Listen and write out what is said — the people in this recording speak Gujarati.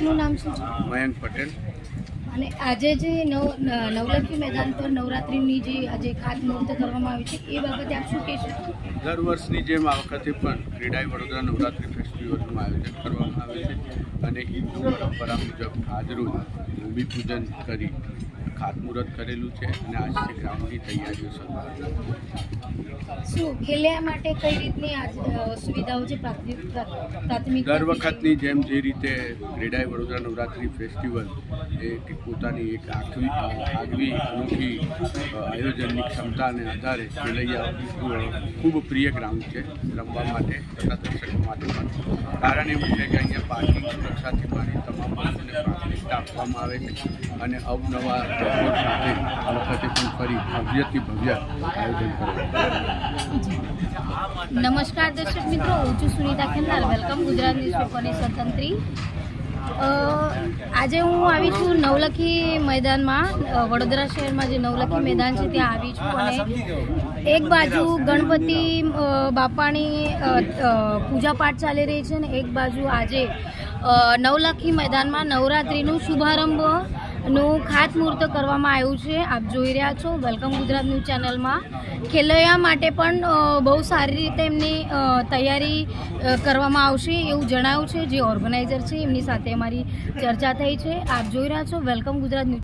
આપનું નામ શું છે? મયંક પટેલ. અને આજે જે નવલખી મેદાન પર નવરાત્રિની જે આજે ખાતમુહૂર્ત કરવામાં આવી છે એ બાબતે આપ શું કહેશો? દર વર્ષની જેમ આ વખતે પણ ક્રીડાઈ વડોદરા નવરાત્રિ ફેસ્ટિવલનું આયોજન કરવામાં આવે છે અને હિન્દુ પરંપરા મુજબ આજરોજ ભૂમિપૂજન કરી ખાતમુહૂર્ત કરેલું છે અને આજથી ગ્રાઉન્ડની તૈયારીઓ શરૂ. શું ખેલૈયા માટે કઈ રીતની સુવિધાઓ છે પ્રાથમિક? દર વખતની જેમ જે રીતે ક્રીડાઈ વડોદરા નવરાત્રિ ફેસ્ટિવલ એ પોતાની એક આગવી અનોખી આયોજનની ક્ષમતાને આધારે ખેલૈયા ખૂબ પ્રિય ગ્રાઉન્ડ છે રમવા માટે તથા દર્શકો માટે પણ. કારણ એવું છે કે અહીંયા પાર્કિંગ સુરક્ષાથી માંડી તમામ વસ્તુને પ્રાથમિકતા આપવામાં આવે છે અને અવનવા ડેકોર સાથે આ વખતે પણ ફરી ભવ્યથી ભવ્ય આયોજન કરવામાં. નમસ્કાર દર્શક મિત્રો, હું છું સુનિતા ખેંદાર. વેલકમ ગુજરાત ન્યૂઝપેપરની સ્વતંત્રી. આજે હું આવી છું નવલખી મેદાનમાં, વડોદરા શહેરમાં જે નવલખી મેદાન છે ત્યાં આવી છું અને એક બાજુ ગણપતિ બાપાની પૂજાપાઠ ચાલી રહી છે અને એક બાજુ આજે નવલખી મેદાનમાં નવરાત્રિનું શુભારંભનું ખાતમુહૂર્ત કરવામાં આવ્યું છે. આપ જોઈ રહ્યા છો વેલકમ ગુજરાત ન્યૂઝ ચેનલમાં. ખેલૈયા માટે પણ બહુ સારી રીતે એમની તૈયારી કરવામાં આવશે એવું જણાવ્યું છે. જે ઓર્ગેનાઇઝર છે એમની સાથે અમારી ચર્ચા થઈ છે. આપ જોઈ રહ્યા છો વેલકમ ગુજરાત ન્યૂઝ.